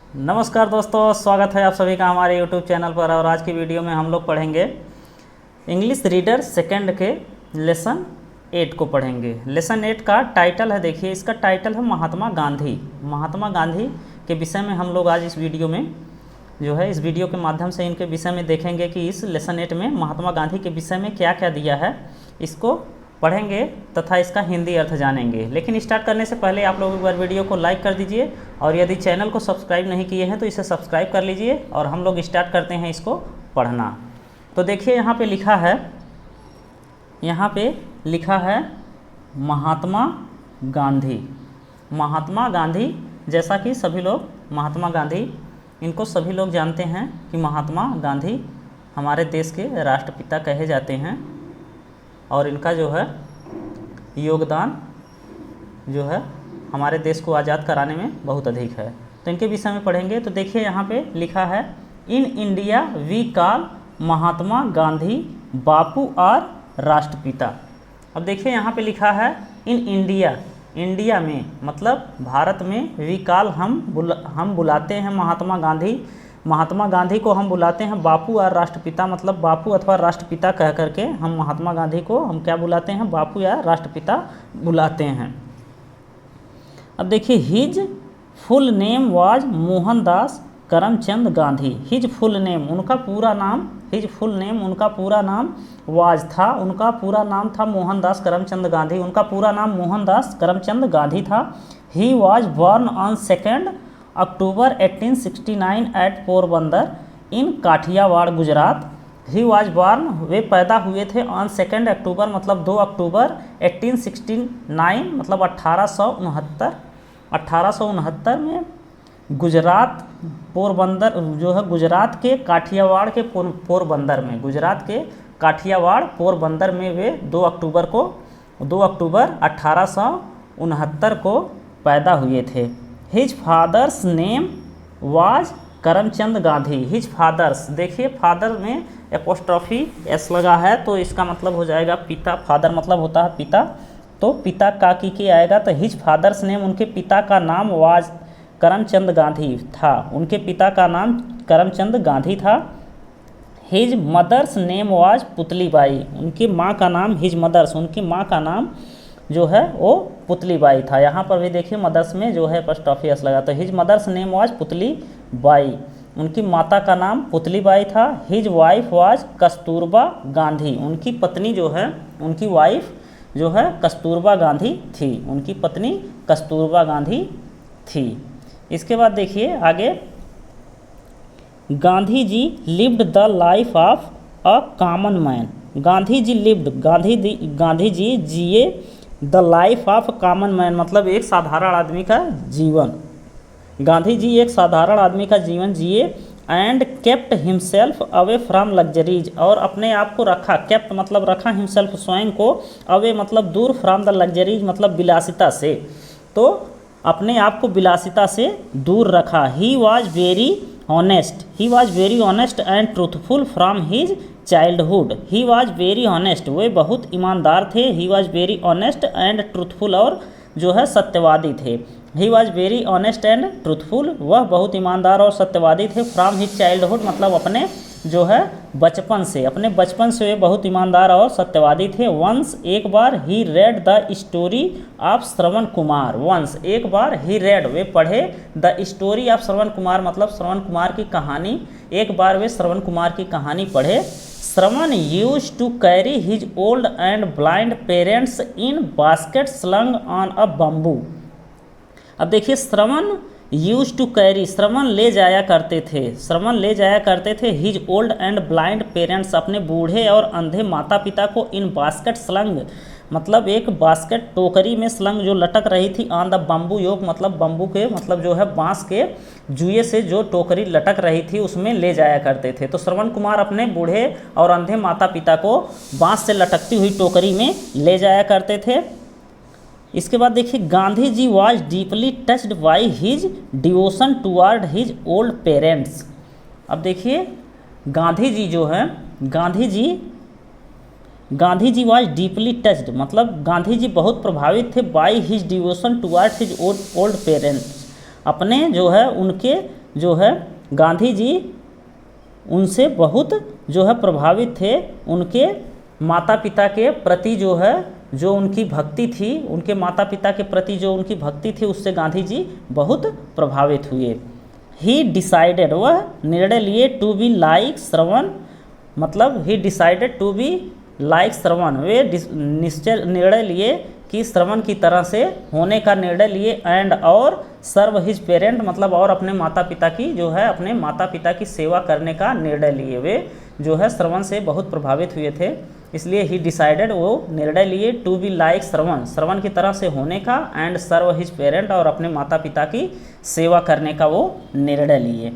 नमस्कार दोस्तों, स्वागत है आप सभी का हमारे YouTube चैनल पर। और आज की वीडियो में हम लोग पढ़ेंगे इंग्लिश रीडर सेकंड के लेसन 8 को पढ़ेंगे। लेसन 8 का टाइटल है, देखिए इसका टाइटल है महात्मा गांधी। महात्मा गांधी के विषय में हम लोग आज इस वीडियो में इस वीडियो के माध्यम से इनके विषय में देखेंगे कि इस लेसन 8 में महात्मा गांधी के विषय में क्या क्या दिया है, इसको पढ़ेंगे तथा इसका हिंदी अर्थ जानेंगे। लेकिन स्टार्ट करने से पहले आप लोग एक बार वीडियो को लाइक कर दीजिए और यदि चैनल को सब्सक्राइब नहीं किए हैं तो इसे सब्सक्राइब कर लीजिए और हम लोग स्टार्ट करते हैं इसको पढ़ना। तो देखिए यहाँ पे लिखा है महात्मा गांधी। महात्मा गांधी, जैसा कि सभी लोग महात्मा गांधी इनको सभी लोग जानते हैं कि महात्मा गांधी हमारे देश के राष्ट्रपिता कहे जाते हैं और इनका योगदान हमारे देश को आज़ाद कराने में बहुत अधिक है। तो इनके विषय में पढ़ेंगे। तो देखिए यहाँ पे लिखा है, in India we call Mahatma Gandhi बापू और राष्ट्रपिता। अब देखिए यहाँ पे लिखा है इन इंडिया, इंडिया में मतलब भारत में, वी कॉल हम बुलाते हैं महात्मा गांधी को हम बुलाते हैं बापू और राष्ट्रपिता, मतलब बापू अथवा राष्ट्रपिता कह करके हम महात्मा गांधी को हम क्या बुलाते हैं, बापू या राष्ट्रपिता बुलाते हैं। अब देखिए his full name was Mohandas Karamchand Gandhi. His full name उनका पूरा नाम वाज था, उनका पूरा नाम था मोहनदास करमचंद गांधी। उनका पूरा नाम मोहनदास करमचंद गांधी था। He was born on 2 October 1869 at Porbandar in Kathiawar Gujarat. He was born, वे पैदा हुए थे ऑन 2 अक्टूबर मतलब 2 अक्टूबर 1869 मतलब 1869 में गुजरात पोरबंदर गुजरात के काठियावाड़ के पोरबंदर में, गुजरात के काठियावाड़ पोरबंदर में वे 2 अक्टूबर 1869 को पैदा हुए थे। His father's name was Karamchand Gandhi. His father's, देखिए फादर में एपोस्ट्रॉफी एस लगा है तो इसका मतलब हो जाएगा पिता। फादर मतलब होता है पिता, तो पिता का की आएगा। तो हिज फादर्स नेम, उनके पिता का नाम वाज करमचंद गांधी था, उनके पिता का नाम करमचंद गांधी था। His mother's name was Putlibai, उनकी माँ का नाम, हिज मदर्स उनकी माँ का नाम वो पुतलीबाई था। यहाँ पर भी देखिए मदर्स में एपोस्ट्रॉफी एस लगा, तो his mother's name was Putlibai, उनकी माता का नाम पुतलीबाई था। His wife was Kasturba Gandhi, उनकी पत्नी उनकी वाइफ कस्तूरबा गांधी थी, उनकी पत्नी कस्तूरबा गांधी थी। इसके बाद देखिए आगे, Gandhi ji lived the life of a common man. Gandhi ji जिए the life of common man मतलब एक साधारण आदमी का जीवन। गांधी जी एक साधारण आदमी का जीवन जिए। And kept himself away from luxuries, और अपने आप को रखा, केप्ट मतलब रखा, हिमसेल्फ स्वयं को, अवे मतलब दूर, फ्रॉम द लग्जरीज मतलब विलासिता से, तो अपने आप को विलासिता से दूर रखा। He was very honest and truthful from his childhood. He was very honest, वे बहुत ईमानदार थे। He was very honest and truthful, और सत्यवादी थे। He was very honest and truthful, वह बहुत ईमानदार और सत्यवादी थे। फ्रॉम हिज चाइल्डहुड मतलब अपने बचपन से, वे बहुत ईमानदार और सत्यवादी थे। वंस एक बार he read the story of Shravan Kumar. Once एक बार ही रेड, वे पढ़े, the story of Shravan Kumar मतलब श्रवण कुमार की कहानी। एक बार वे श्रवण कुमार की कहानी पढ़े। Shravan used to carry his old and blind parents in basket slung on a bamboo. अब देखिए Shravan use to carry, Shravan ले जाया करते थे his old and blind parents, अपने बूढ़े और अंधे माता पिता को, इन बास्केट स्लंग मतलब एक बास्केट टोकरी में, स्लंग जो लटक रही थी, ऑन द बम्बू योग मतलब बम्बू के मतलब बांस के जुए से जो टोकरी लटक रही थी उसमें ले जाया करते थे। तो श्रवण कुमार अपने बूढ़े और अंधे माता पिता को बांस से लटकती हुई टोकरी में ले जाया करते थे। इसके बाद देखिए, Gandhi ji was deeply touched by his devotion toward his old parents. अब देखिए Gandhi ji was deeply touched मतलब गांधी जी बहुत प्रभावित थे by his devotion toward his old parents, अपने उनके जो है गांधी जी उनसे बहुत जो है प्रभावित थे। उनके माता पिता के प्रति जो है जो उनकी भक्ति थी, उनके माता पिता के प्रति जो उनकी भक्ति थी, उससे गांधी जी बहुत प्रभावित हुए। ही डिसाइडेड, वह निर्णय लिए, टू बी लाइक श्रवण, मतलब he decided to be like Shravan, वे निश्चय निर्णय लिए कि श्रवण की तरह से होने का निर्णय लिए। एंड और सर्व हिज पेरेंट, मतलब और अपने माता पिता की जो है अपने माता पिता की सेवा करने का निर्णय लिए। वे जो है श्रवण से बहुत प्रभावित हुए थे, इसलिए ही डिसाइडेड, वो निर्णय लिए, टू बी लाइक श्रवण, श्रवण की तरह से होने का। एंड सर्व हिज पेरेंट, और अपने माता पिता की सेवा करने का वो निर्णय लिए।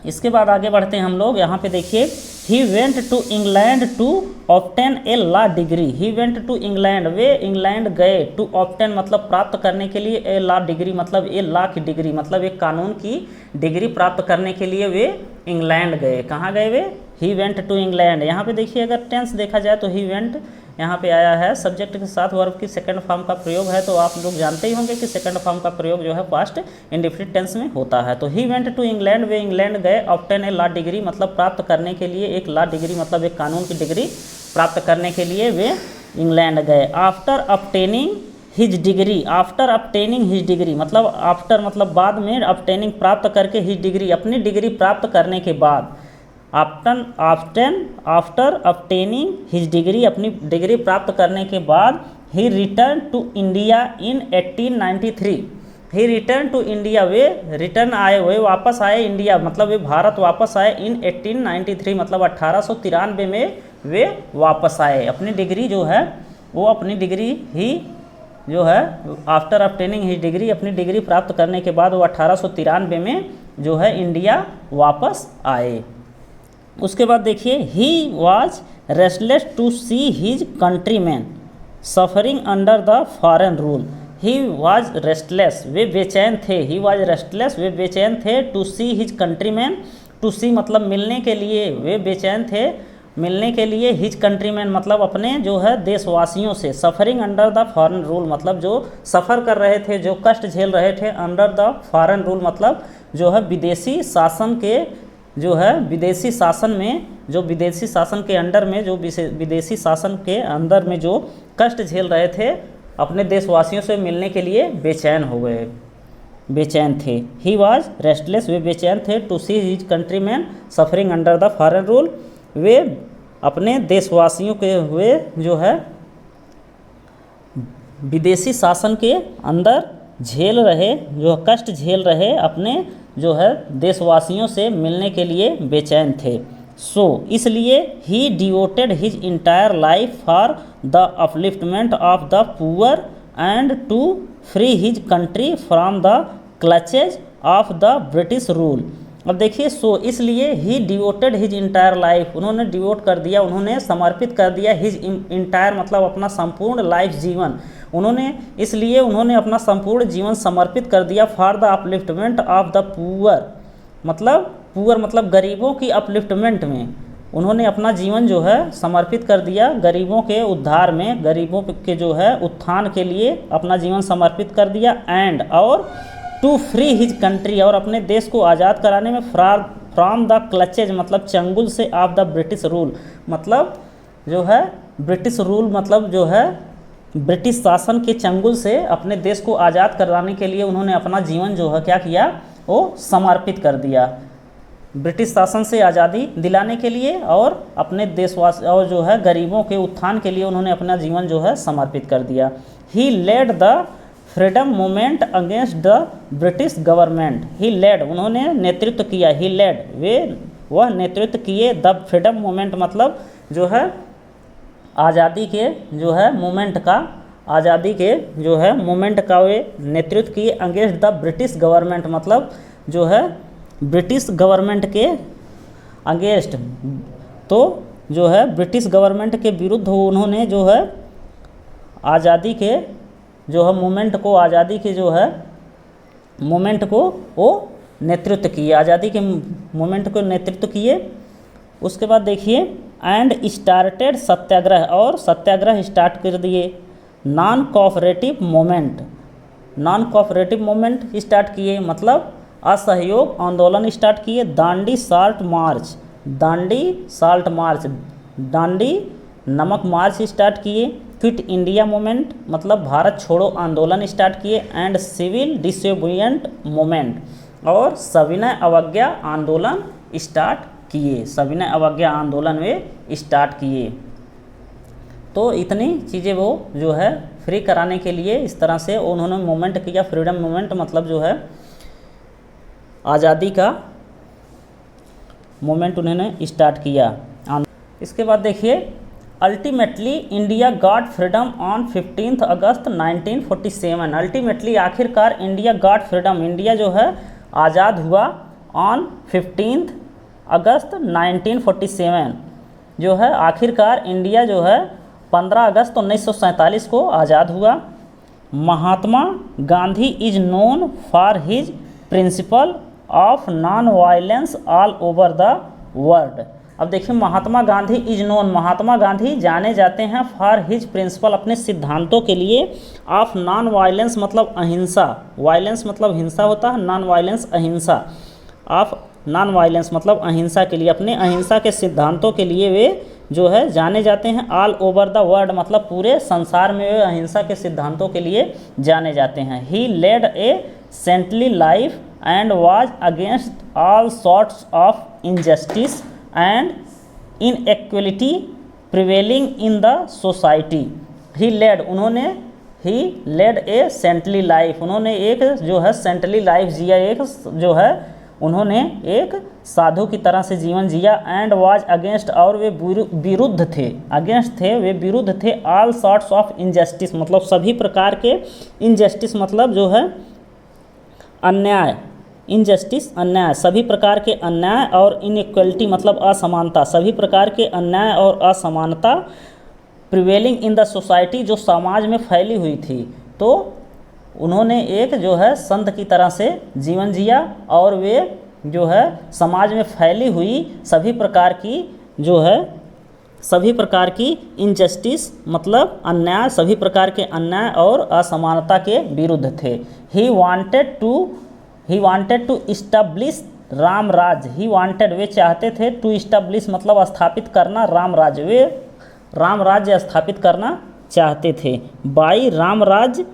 इसके बाद आगे बढ़ते हैं हम लोग। यहाँ पे देखिए, he went to England to obtain a law degree. He went to England, वे इंग्लैंड गए, टू ऑब्टेन मतलब प्राप्त करने के लिए, ए लॉ डिग्री मतलब ए लॉ की डिग्री, मतलब एक कानून की डिग्री प्राप्त करने के लिए वे इंग्लैंड गए। कहाँ गए वे? He went to England. यहाँ पे देखिए, अगर टेंस देखा जाए तो ही वेंट यहाँ पे आया है, सब्जेक्ट के साथ वर्ब की सेकंड फॉर्म का प्रयोग है। तो आप लोग जानते ही होंगे कि सेकंड फॉर्म का प्रयोग जो है पास्ट इंडेफिनिट टेंस में होता है। तो ही वेंट टू इंग्लैंड, वे इंग्लैंड गए, ऑब्टेन ए लॉ डिग्री मतलब प्राप्त करने के लिए, एक लॉ डिग्री मतलब एक कानून की डिग्री प्राप्त करने के लिए वे इंग्लैंड गए। After obtaining his degree, after obtaining his degree मतलब आफ्टर मतलब बाद में, ऑब्टेनिंग प्राप्त करके, हिज डिग्री अपनी डिग्री प्राप्त करने के बाद, आफ्टर ऑब्टेनिंग हिज डिग्री अपनी डिग्री प्राप्त करने के बाद, he return to India in 1893। He return to India, वे रिटर्न आए, वे वापस आए इंडिया, मतलब वे भारत वापस आए इन 1893 मतलब 1893 में वे वापस आए। अपनी डिग्री जो है वो अपनी डिग्री ही जो है आफ्टर ऑब्टेनिंग हिज डिग्री अपनी डिग्री प्राप्त करने के बाद वो 1893 में जो है इंडिया वापस आए। उसके बाद देखिए, he was restless to see his countryman suffering under the foreign rule. He was restless, वे बेचैन थे, ही वॉज रेस्टलेस वे बेचैन थे, to see his countryman, to see मतलब मिलने के लिए, वे बेचैन थे मिलने के लिए, हिज कंट्रीमैन मतलब अपने जो है देशवासियों से, suffering under the foreign rule मतलब जो सफ़र कर रहे थे, जो कष्ट झेल रहे थे, अंडर द फॉरेन रूल मतलब जो है विदेशी शासन के, जो है विदेशी शासन में, जो विदेशी शासन के अंडर में, जो विदेशी शासन के अंदर में जो कष्ट झेल रहे थे, अपने देशवासियों से मिलने के लिए बेचैन हो गए, बेचैन थे। ही वॉज रेस्टलेस, वे बेचैन थे, to see his countryman suffering under the foreign rule, वे अपने देशवासियों के हुए जो है विदेशी शासन के अंदर झेल रहे, जो कष्ट झेल रहे, अपने जो है देशवासियों से मिलने के लिए बेचैन थे। सो इसलिए he devoted his entire life for the upliftment of the poor and to free his country from the clutches of the British rule. अब देखिए, सो इसलिए he devoted his entire life, उन्होंने डिवोट कर दिया, उन्होंने समर्पित कर दिया, हिज इंटायर मतलब अपना संपूर्ण लाइफ जीवन, उन्होंने इसलिए उन्होंने अपना संपूर्ण जीवन समर्पित कर दिया, for the upliftment of the poor मतलब गरीबों की अपलिफ्टमेंट में उन्होंने अपना जीवन जो है समर्पित कर दिया, गरीबों के उद्धार में, गरीबों के जो है उत्थान के लिए अपना जीवन समर्पित कर दिया। एंड और टू फ्री हिज कंट्री और अपने देश को आज़ाद कराने में, फ्रॉम द क्लचेज मतलब चंगुल से, ऑफ द ब्रिटिश रूल मतलब जो है ब्रिटिश रूल मतलब जो है ब्रिटिश शासन के चंगुल से अपने देश को आज़ाद कराने के लिए उन्होंने अपना जीवन जो है क्या किया, वो समर्पित कर दिया, ब्रिटिश शासन से आज़ादी दिलाने के लिए और अपने देशवासी और जो है गरीबों के उत्थान के लिए उन्होंने अपना जीवन जो है समर्पित कर दिया। He led the freedom movement against the British government. He led उन्होंने नेतृत्व किया, ही लेड वह नेतृत्व किए, द फ्रीडम मूवमेंट मतलब जो है आज़ादी के जो है मूवमेंट का, आज़ादी के जो है मूवमेंट का वे नेतृत्व किए, अगेंस्ट द ब्रिटिश गवर्नमेंट मतलब जो है ब्रिटिश गवर्नमेंट के अगेंस्ट, तो जो है ब्रिटिश गवर्नमेंट के विरुद्ध उन्होंने जो है आज़ादी के जो है मूवमेंट को, आज़ादी के जो है मूवमेंट को वो नेतृत्व किए, आज़ादी के मूवमेंट को नेतृत्व किए। उसके बाद देखिए, एंड स्टार्टेड सत्याग्रह और सत्याग्रह स्टार्ट कर दिए। नॉन कोऑपरेटिव मूवमेंट स्टार्ट किए मतलब असहयोग आंदोलन स्टार्ट किए, Dandi salt march, Dandi salt march, Dandi नमक मार्च स्टार्ट किए, क्विट इंडिया मूवमेंट मतलब भारत छोड़ो आंदोलन स्टार्ट किए, एंड सिविल डिसोबिडिएंट मूवमेंट और सविनय अवज्ञा आंदोलन स्टार्ट किए, सविनय अवज्ञा आंदोलन वे स्टार्ट किए। तो इतनी चीज़ें वो जो है फ्री कराने के लिए इस तरह से उन्होंने मूवमेंट किया, फ्रीडम मूवमेंट मतलब जो है आज़ादी का मूवमेंट उन्होंने स्टार्ट किया। इसके बाद देखिए, ultimately India got freedom on 15 August 1947, ultimately आखिरकार इंडिया गॉट फ्रीडम, इंडिया जो है आज़ाद हुआ ऑन 15 अगस्त 1947, जो है आखिरकार इंडिया जो है 15 अगस्त 1947 को आज़ाद हुआ। Mahatma Gandhi is known for his principle of non violence all over the world. अब देखिए, महात्मा गांधी इज नोन, महात्मा गांधी जाने जाते हैं फॉर हिज प्रिंसिपल अपने सिद्धांतों के लिए, ऑफ नॉन वायलेंस मतलब अहिंसा, वायलेंस मतलब हिंसा होता है, नॉन वायलेंस अहिंसा, ऑफ नॉन वायलेंस मतलब अहिंसा के लिए, अपने अहिंसा के सिद्धांतों के लिए वे जो है जाने जाते हैं। ऑल ओवर द वर्ल्ड मतलब पूरे संसार में वे अहिंसा के सिद्धांतों के लिए जाने जाते हैं। He led a saintly life and was against all sorts of injustice and inequality prevailing in the society. He led, उन्होंने he led a saintly life, उन्होंने एक जो है सेंटली लाइफ जिया, एक जो है उन्होंने एक साधु की तरह से जीवन जिया। एंड वाज अगेंस्ट, और वे विरुद्ध थे, अगेंस्ट थे, वे विरुद्ध थे, ऑल सॉर्ट्स ऑफ इनजस्टिस मतलब सभी प्रकार के, इनजस्टिस मतलब जो है अन्याय, इनजस्टिस अन्याय, सभी प्रकार के अन्याय, और इनइक्वलिटी मतलब असमानता, सभी प्रकार के अन्याय और असमानता, प्रिवेलिंग इन द सोसाइटी जो समाज में फैली हुई थी। तो उन्होंने एक जो है संत की तरह से जीवन जिया, और वे जो है समाज में फैली हुई सभी प्रकार की जो है सभी प्रकार की इनजस्टिस मतलब अन्याय, सभी प्रकार के अन्याय और असमानता के विरुद्ध थे। He wanted to establish Ram Raj, he wanted वे चाहते थे, टू इस्टेब्लिश मतलब स्थापित करना, राम राज, वे राम राज्य स्थापित करना चाहते थे। By Ramraj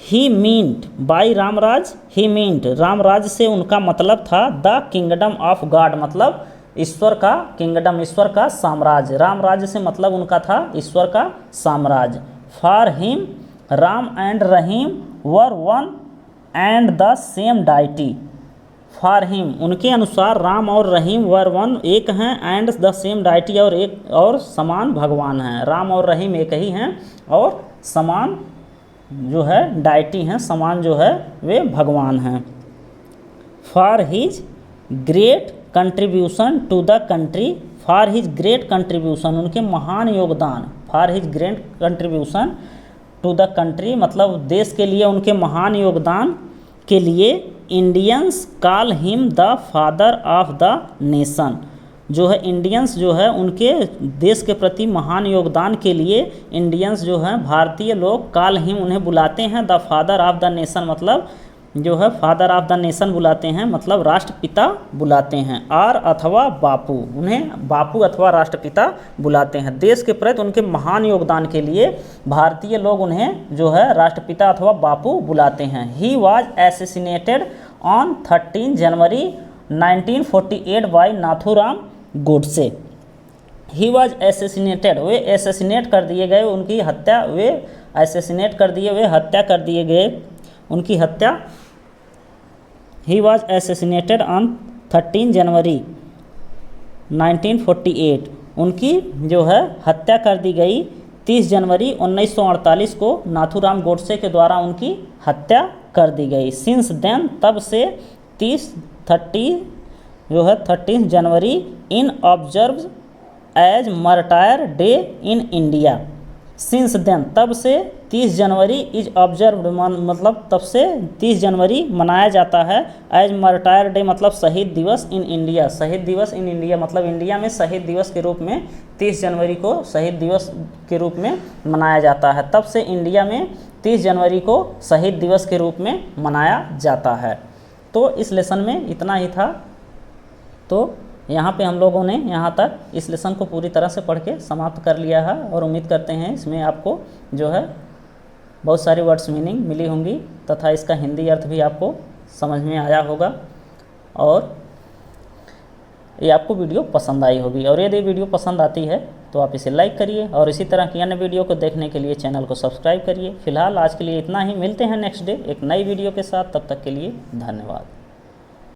he meant, by Ramraj he meant, Ramraj से उनका मतलब था द किंगडम ऑफ गॉड मतलब ईश्वर का किंगडम, ईश्वर का साम्राज्य, रामराज से मतलब उनका था ईश्वर का साम्राज्य। For him Ram and Rahim were one and the same deity, for him उनके अनुसार राम और रहीम वर वन एक हैं, एंड द सेम डाइटी और एक और समान भगवान हैं, राम और रहीम एक ही हैं और समान जो है डाइटी हैं, समान जो है वे भगवान हैं। For his great contribution to the country, for his great contribution उनके महान योगदान, for his great contribution to the country मतलब देश के लिए उनके महान योगदान के लिए Indians call him the father of the nation, जो है इंडियंस जो है उनके देश के प्रति महान योगदान के लिए इंडियंस जो है भारतीय लोग कॉल हिम उन्हें बुलाते हैं the father of the nation मतलब जो है फादर ऑफ द नेशन बुलाते हैं मतलब राष्ट्रपिता बुलाते हैं, और अथवा बापू, उन्हें बापू अथवा राष्ट्रपिता बुलाते हैं। देश के प्रति उनके महान योगदान के लिए भारतीय लोग उन्हें जो है राष्ट्रपिता अथवा बापू बुलाते हैं। He was assassinated on 13 January 1948 by Nathuram Godse. He was assassinated, way assassinate कर दिए गए, उनकी हत्या, वे एसेसिनेट कर दिए, वे हत्या कर दिए गए, उनकी हत्या। ही वॉज एसेसिनेटेड ऑन 13 जनवरी 1948, उनकी जो है हत्या कर दी गई 30 जनवरी 1948 को नाथूराम गोडसे के द्वारा उनकी हत्या कर दी गई। सिंस देन तब से 13 January in observe as martyr day in India. Since then तब से 30 जनवरी इज ऑब्जर्व्ड मतलब तब से 30 जनवरी मनाया जाता है एज मर्टायर डे मतलब शहीद दिवस इन इंडिया, शहीद दिवस इन इंडिया मतलब इंडिया में शहीद दिवस के रूप में 30 जनवरी को शहीद दिवस के रूप में मनाया जाता है। तब से इंडिया में 30 जनवरी को शहीद दिवस के रूप में मनाया जाता है। तो इस लेसन में इतना ही था। तो यहाँ पे हम लोगों ने यहाँ तक इस लेसन को पूरी तरह से पढ़ के समाप्त कर लिया है और उम्मीद करते हैं इसमें आपको जो है बहुत सारी वर्ड्स मीनिंग मिली होंगी तथा इसका हिंदी अर्थ भी आपको समझ में आया होगा और ये आपको वीडियो पसंद आई होगी। और यदि वीडियो पसंद आती है तो आप इसे लाइक करिए और इसी तरह की अन्य वीडियो को देखने के लिए चैनल को सब्सक्राइब करिए। फिलहाल आज के लिए इतना ही, मिलते हैं नेक्स्ट डे एक नई वीडियो के साथ, तब तक के लिए धन्यवाद।